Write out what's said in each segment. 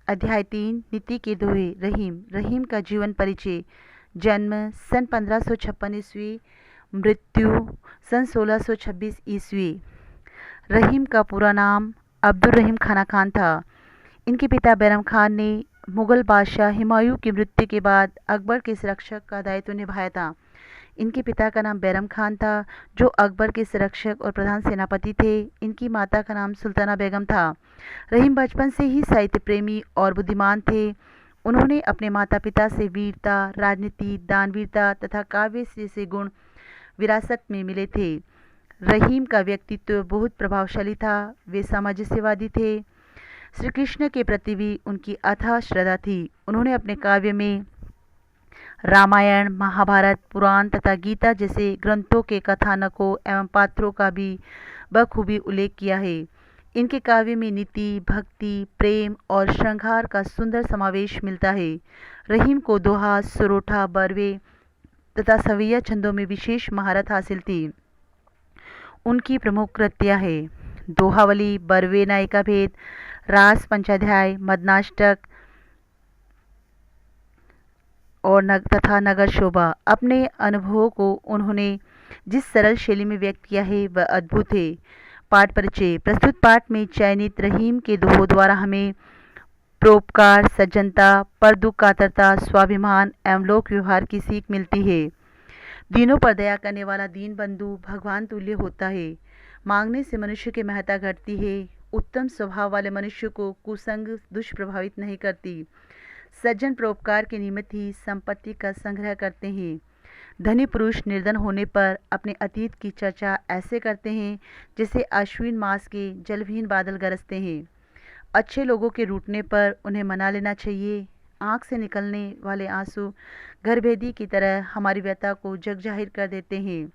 अध्याय 3 नीति के दोहे। रहीम का जीवन परिचय। जन्म सन 1556 ईस्वी, मृत्यु सन 1626 ईस्वी। रहीम का पूरा नाम अब्दुल रहीम खाना खान था। इनके पिता बैरम खान ने मुगल बादशाह हुमायूं की मृत्यु के बाद अकबर के संरक्षक का दायित्व निभाया था। इनके पिता का नाम बैरम खान था, जो अकबर के संरक्षक और प्रधान सेनापति थे। इनकी माता का नाम सुल्ताना बेगम था। रहीम बचपन से ही साहित्य प्रेमी और बुद्धिमान थे। उन्होंने अपने माता पिता से वीरता, राजनीति, दानवीरता तथा काव्य जैसे गुण विरासत में मिले थे। रहीम का व्यक्तित्व बहुत प्रभावशाली था। वे सामंजस्यवादी थे। श्री कृष्ण के प्रति भी उनकी अथाह श्रद्धा थी। उन्होंने अपने काव्य में रामायण, महाभारत, पुराण तथा गीता जैसे ग्रंथों के कथानकों एवं पात्रों का भी बखूबी उल्लेख किया है। इनके काव्य में नीति, भक्ति, प्रेम और श्रृंगार का सुंदर समावेश मिलता है। रहीम को दोहा, सुरोठा, बरवे तथा सवैया छंदों में विशेष महारत हासिल थी। उनकी प्रमुख कृतियाँ हैं दोहावली, बरवे, नायिका भेद, रास पंचाध्याय, मदनाष्टक और तथा नगर शोभा। अपने अनुभवों को उन्होंने जिस सरल शैली में व्यक्त किया है वह अद्भुत है। पाठ परिचय। प्रस्तुत पाठ में चयनित रहीम के दोहों द्वारा हमें परोपकार, सज्जनता, पर दुख कातरता, स्वाभिमान एवं लोक व्यवहार की सीख मिलती है। दीनों पर दया करने वाला दीन बंधु भगवान तुल्य होता है। मांगने से मनुष्य की महत्ता घटती है। उत्तम स्वभाव वाले मनुष्य को कुसंग दुष्प्रभावित नहीं करती। सज्जन परोपकार के निमित्त ही संपत्ति का संग्रह करते हैं। धनी पुरुष निर्धन होने पर अपने अतीत की चर्चा ऐसे करते हैं जैसे अश्विन मास के जलविहीन बादल गरजते हैं। अच्छे लोगों के रूठने पर उन्हें मना लेना चाहिए। आँख से निकलने वाले आंसू घरभेदी की तरह हमारी व्यथा को जग जाहिर कर देते हैं।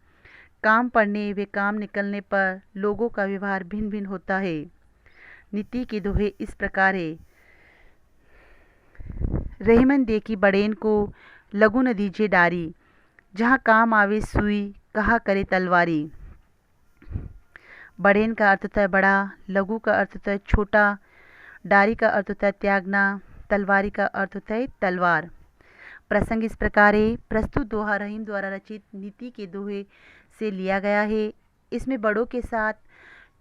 काम पड़ने व काम निकलने पर लोगों का व्यवहार भिन्न भिन्न होता है। नीति के दोहे इस प्रकार है। रहीमन देखी बड़ेन को, लगू न दीजिए डारी, जहाँ काम आवे सुई, कहा करे तलवारी। बड़ेन का अर्थ होता है बड़ा, लघु का अर्थ होता है छोटा, डारी का अर्थ होता है त्यागना, तलवारी का अर्थ होता है तलवार। प्रसंग इस प्रकार है। प्रस्तुत दोहा रहीम द्वारा रचित नीति के दोहे से लिया गया है। इसमें बड़ों के साथ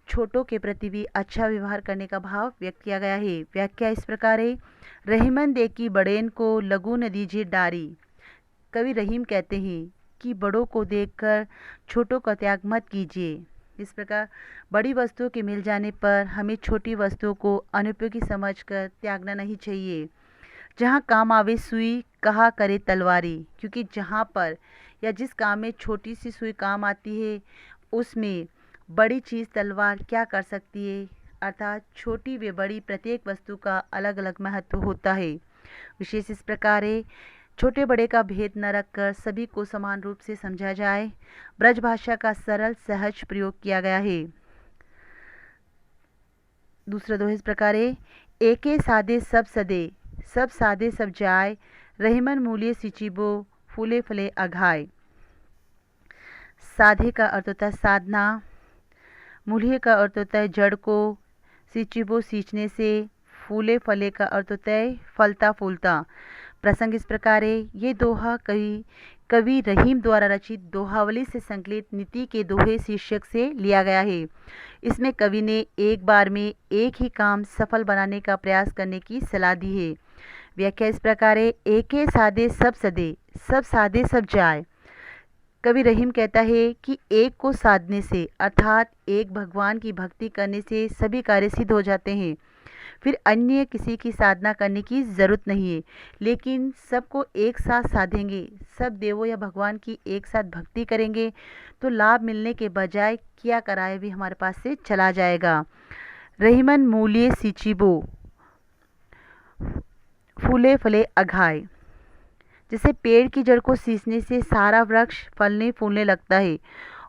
छोटों के प्रति भी अच्छा व्यवहार करने का भाव व्यक्त किया गया है। व्याख्या इस प्रकार है। रहीमन देखी बड़ेन को, लगू न दीजिए डारी। कवि रहीम कहते हैं कि बड़ों को देखकर छोटों का त्याग मत कीजिए। इस प्रकार बड़ी वस्तुओं के मिल जाने पर हमें छोटी वस्तुओं को अनुपयोगी समझकर त्यागना नहीं चाहिए। जहाँ काम आवे सुई, कहा करे तलवारी, क्योंकि जहाँ पर या जिस काम में छोटी सी सुई काम आती है उसमें बड़ी चीज़ तलवार क्या कर सकती है। अर्थात छोटी व बड़ी प्रत्येक वस्तु का अलग अलग महत्व होता है। विशेष इस प्रकार है। छोटे बड़े का भेद न रखकर सभी को समान रूप से समझा जाए। ब्रज भाषा का सरल सहज प्रयोग किया गया है। दूसरा दोहे इस प्रकार है। एके सादे सब सदे, सब सादे सब जाय, रहीमन मूल्य सिचिबो, फूले फले अघाय। साधे का अर्थ होता है साधना, मूल्य का अर्थ होता है जड़ को, सिचिबो सींचने से, फूले फले का अर्थ होता है फलता फूलता। प्रसंग इस प्रकार है। ये दोहा कवि रहीम द्वारा रचित दोहावली से संकलित नीति के दोहे शीर्षक से लिया गया है। इसमें कवि ने एक बार में एक ही काम सफल बनाने का प्रयास करने की सलाह दी है। व्याख्या इस प्रकार है। एके सादे सब सदे, सब सादे सब जाय। कवि रहीम कहता है कि एक को साधने से अर्थात एक भगवान की भक्ति करने से सभी कार्य सिद्ध हो जाते हैं। फिर अन्य किसी की साधना करने की ज़रूरत नहीं है। लेकिन सबको एक साथ साधेंगे, सब देवों या भगवान की एक साथ भक्ति करेंगे तो लाभ मिलने के बजाय किया कराए भी हमारे पास से चला जाएगा। रहीमन मूल्य सिचिबो, फूले फले अघाय। जैसे पेड़ की जड़ को सींचने से सारा वृक्ष फलने फूलने लगता है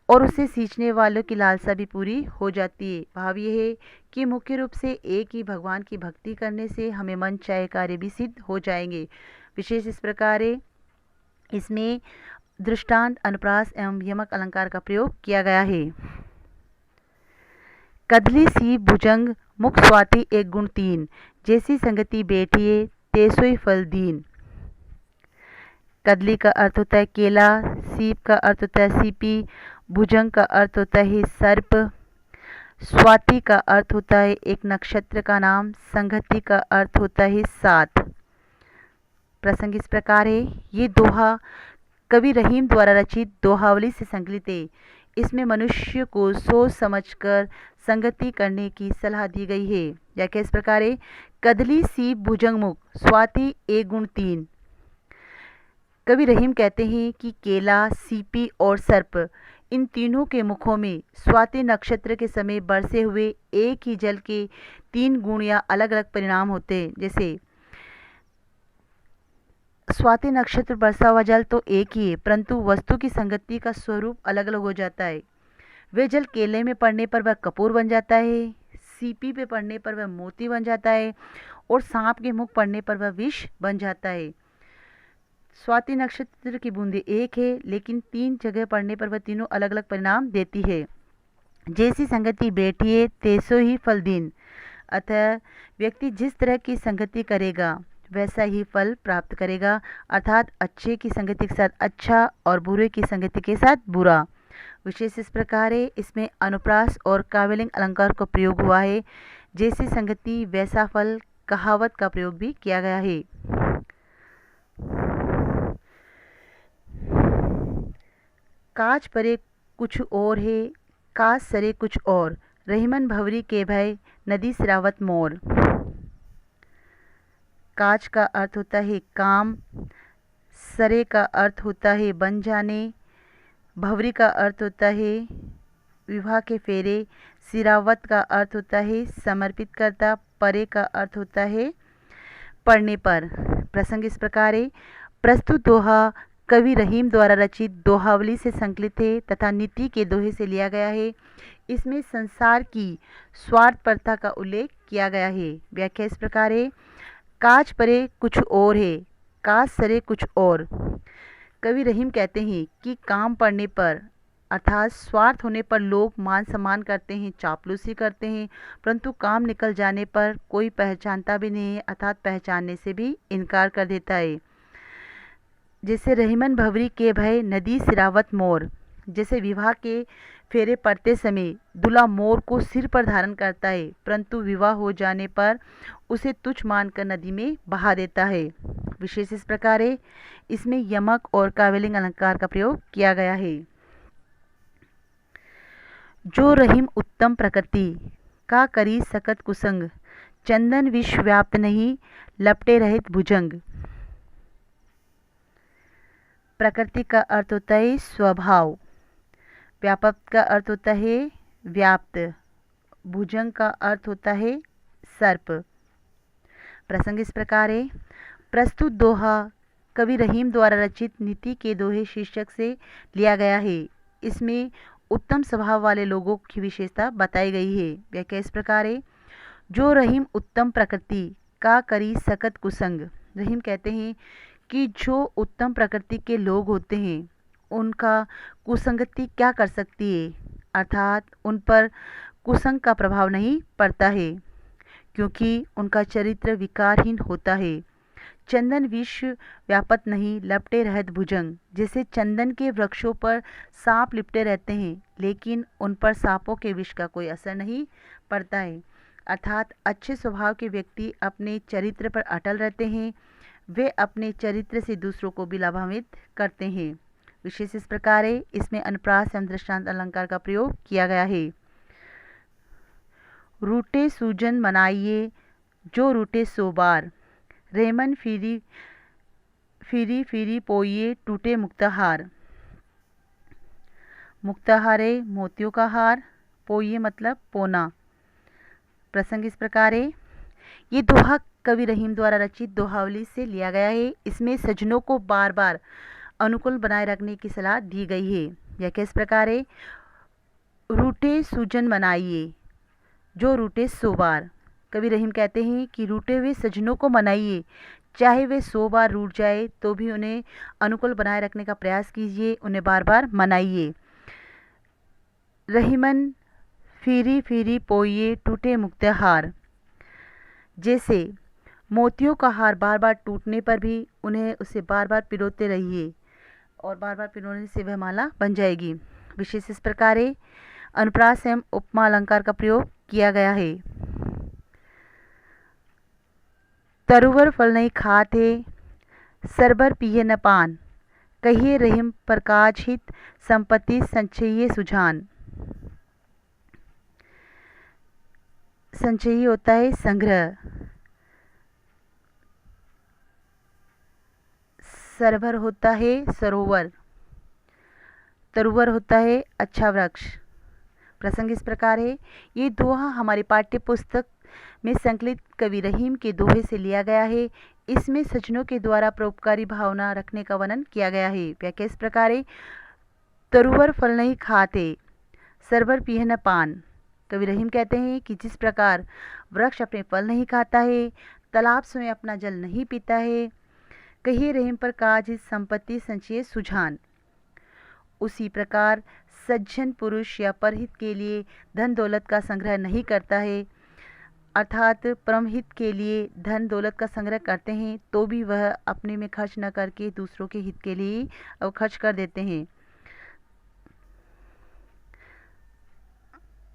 और उसे सींचने वालों की लालसा भी पूरी हो जाती है। भाव ये है कि मुख्य रूप से एक ही भगवान की भक्ति करने से हमें मन चाहे कार्य भी सिद्ध हो जाएंगे। विशेष इस प्रकार है। इसमें दृष्टांत, अनुप्रास एवं यमक अलंकार का प्रयोग किया गया है। कदली सी भुजंग, मुख स्वाति एक गुण तीन, जैसी संगति बैठिए तैसोई फल दीन। कदली का अर्थ होता है केला, सीप का अर्थ होता है सीपी, भुजंग का अर्थ होता है सर्प, स्वाति का अर्थ होता है एक नक्षत्र का नाम, संगति का अर्थ होता है साथ। प्रसंग इस प्रकार है। ये दोहा कवि रहीम द्वारा रचित दोहावली से संकलित है। इसमें मनुष्य को सोच समझकर संगति करने की सलाह दी गई है। व्याख्या इस प्रकार है। कदली, सीप, भुजंग, मुख, स्वाति एक गुण तीन। कवि रहीम कहते हैं कि केला, सीपी और सर्प, इन तीनों के मुखों में स्वाति नक्षत्र के समय बरसे हुए एक ही जल के तीन गुण या अलग अलग परिणाम होते हैं। जैसे स्वाति नक्षत्र बरसा हुआ जल तो एक ही है, परंतु वस्तु की संगति का स्वरूप अलग अलग हो जाता है। वे जल केले में पड़ने पर वह कपूर बन जाता है, सीपी पे पड़ने पर वह मोती बन जाता है और सांप के मुख पड़ने पर वह विष बन जाता है। स्वाति नक्षत्र की बूंदें एक है, लेकिन तीन जगह पड़ने पर वह तीनों अलग अलग परिणाम देती है। जैसी संगति बैठिए तैसो ही फल दीन। अतः व्यक्ति जिस तरह की संगति करेगा वैसा ही फल प्राप्त करेगा, अर्थात अच्छे की संगति के साथ अच्छा और बुरे की संगति के साथ बुरा। विशेष इस प्रकार है। इसमें अनुप्रास और काव्यलिंग अलंकार का प्रयोग हुआ है। जैसी संगति वैसा फल कहावत का प्रयोग भी किया गया है। काज परे कुछ और है, काज सरे कुछ और, रहीमन भंवरी के भय नदी सिरावत मोर। काज का अर्थ होता है काम, सरे का अर्थ होता है बन जाने, भंवरी का अर्थ होता है विवाह के फेरे, सिरावत का अर्थ होता है समर्पित करता, परे का अर्थ होता है पढ़ने पर। प्रसंग इस प्रकार है। प्रस्तुत दोहा कवि रहीम द्वारा रचित दोहावली से संकलित है तथा नीति के दोहे से लिया गया है। इसमें संसार की स्वार्थपरता का उल्लेख किया गया है। व्याख्या इस प्रकार है। काज परे कुछ और है, काज सरे कुछ और। कवि रहीम कहते हैं कि काम पड़ने पर अर्थात स्वार्थ होने पर लोग मान सम्मान करते हैं, चापलूसी करते हैं, परंतु काम निकल जाने पर कोई पहचानता भी नहीं है, अर्थात पहचानने से भी इनकार कर देता है। जैसे रहीमन भंवरी के भय नदी सिरावत मोर। जैसे विवाह के फेरे पड़ते समय दूल्हा मोर को सिर पर धारण करता है, परंतु विवाह हो जाने पर उसे तुच्छ मानकर नदी में बहा देता है। विशेष इस प्रकार है। इसमें यमक और काव्यलिंग अलंकार का प्रयोग किया गया है। जो रहीम उत्तम प्रकृति का करी सकत कुसंग, चंदन विश्व व्याप्त नहीं लपटे रहित भुजंग। प्रकृति का अर्थ होता है स्वभाव, व्यापक का अर्थ होता है व्याप्त, भुजंग का अर्थ होता है सर्प। प्रसंग इस प्रकार है। प्रस्तुत दोहा कवि रहीम द्वारा रचित नीति के दोहे शीर्षक से लिया गया है। इसमें उत्तम स्वभाव वाले लोगों की विशेषता बताई गई है। व्याख्या इस प्रकार है। जो रहीम उत्तम प्रकृति का करी सकत कुसंग। रहीम कहते हैं कि जो उत्तम प्रकृति के लोग होते हैं उनका कुसंगति क्या कर सकती है, अर्थात उन पर कुसंग का प्रभाव नहीं पड़ता है, क्योंकि उनका चरित्र विकारहीन होता है। चंदन विश्व व्यापत नहीं लपटे रहत भुजंग। जैसे चंदन के वृक्षों पर सांप लिपटे रहते हैं, लेकिन उन पर सांपों के विष का कोई असर नहीं पड़ता है, अर्थात अच्छे स्वभाव के व्यक्ति अपने चरित्र पर अटल रहते हैं। वे अपने चरित्र से दूसरों को भी लाभान्वित करते हैं। विशेष इस प्रकार है। इसमें अनुप्रास एवं दृष्टांत अलंकार का प्रयोग किया गया है। रूटे सूजन मनाइए जो रूटे सो बार, रेमन फिरी फिरी फिरी पोइए टूटे मुक्ताहार। मुक्ताहार है मोतियों का हार, पोइए मतलब पोना। प्रसंग इस प्रकार है। ये दोहा कवि रहीम द्वारा रचित दोहावली से लिया गया है। इसमें सज्जनों को बार बार अनुकूल बनाए रखने की सलाह दी गई है। यह किस प्रकार है। रूठे सूजन मनाइए जो रूठे सो बार। कवि रहीम कहते हैं कि रूठे हुए सज्जनों को मनाइए, चाहे वे 100 बार रूठ जाए तो भी उन्हें अनुकूल बनाए रखने का प्रयास कीजिए, उन्हें बार बार मनाइए। रहीमन फिरी फिरी पोइए टूटे मुक्ताहार। जैसे मोतियों का हार बार बार टूटने पर भी उन्हें उसे बार बार पिरोते रहिए और बार बार पिरोने से वह माला बन जाएगी। विशेष इस प्रकार अनुप्रास एवं उपमा अलंकार का प्रयोग किया गया है। तरुवर फल नहीं खाते, सरबर पिए न पान, कहिए रहीम प्रकाश हित, संपत्ति संचयी सुजान। संचयी होता है संग्रह, सरभर होता है सरोवर, तरुवर होता है अच्छा वृक्ष। प्रसंग इस प्रकार है। ये दोहा हमारी पाठ्य पुस्तक में संकलित कवि रहीम के दोहे से लिया गया है। इसमें सज्जनों के द्वारा परोपकारी भावना रखने का वर्णन किया गया है। व्याख्या इस प्रकार है। तरुवर फल नहीं खाते, सरवर पिए न पान। कवि रहीम कहते हैं कि जिस प्रकार वृक्ष अपने फल नहीं खाता है, तालाब स्वयं अपना जल नहीं पीता है, कहिए रहीम पर काज संपत्ति संचय सुजान, उसी प्रकार सज्जन पुरुष या परहित के लिए धन दौलत का संग्रह नहीं करता है, अर्थात परमहित के लिए धन दौलत का संग्रह करते हैं तो भी वह अपने में खर्च न करके दूसरों के हित के लिए खर्च कर देते हैं।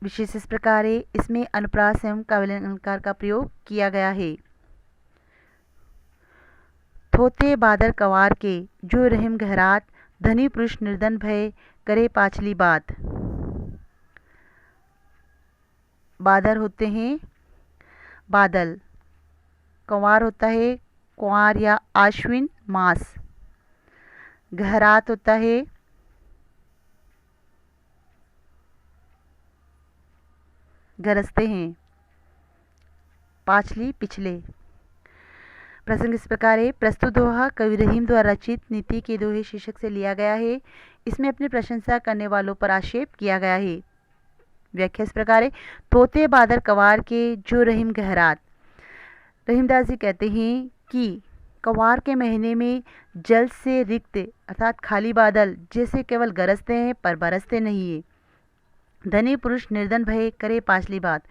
विशेष इस प्रकार है। इसमें अनुप्रास एवं काव्य अलंकार का प्रयोग किया गया है। थोते बादर कवार के, जो रहीम गहरात, धनी पुरुष निर्धन भय, करे पाछली बात। बादर होते हैं बादल, कंवार होता है कुंवार या आश्विन मास, गहरात होता है गरजते हैं, पाछली पिछले। प्रसंग इस प्रकार है। प्रस्तुत दोहा कवि रहीम द्वारा रचित नीति के दोहे शीर्षक से लिया गया है। इसमें अपनी प्रशंसा करने वालों पर आक्षेप किया गया है। व्याख्या इस प्रकार है। तोते बादर कवार के, जो रहीम गहरात। रहीमदास जी कहते हैं कि कवार के महीने में जल से रिक्त अर्थात खाली बादल जैसे केवल गरजते हैं पर बरसते नहीं है। धनी पुरुष निर्धन भय, करे पाछली बात।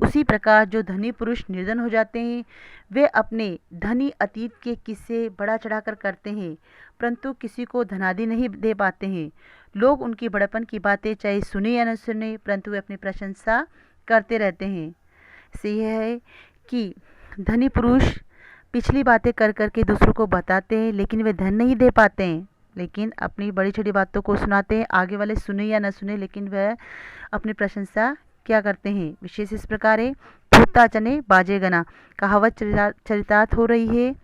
उसी प्रकार जो धनी पुरुष निर्धन हो जाते हैं वे अपने धनी अतीत के किस्से बड़ा चढ़ाकर करते हैं, परंतु किसी को धनादि नहीं दे पाते हैं। लोग उनकी बड़पन की बातें चाहे सुने या न सुने, परंतु वे अपनी प्रशंसा करते रहते हैं। इससे यह है कि धनी पुरुष पिछली बातें कर करके दूसरों को बताते हैं, लेकिन वे धन नहीं दे पाते हैं, लेकिन अपनी बड़ी छोटी बातों को सुनाते हैं। आगे वाले सुने या न सुने, लेकिन वह अपनी प्रशंसा क्या करते हैं। विशेष इस प्रकार है। धूता चने बाजे गना, कहावत चरितार्थ हो रही है।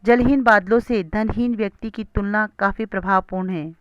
जलहीन बादलों से धनहीन व्यक्ति की तुलना काफ़ी प्रभावपूर्ण है।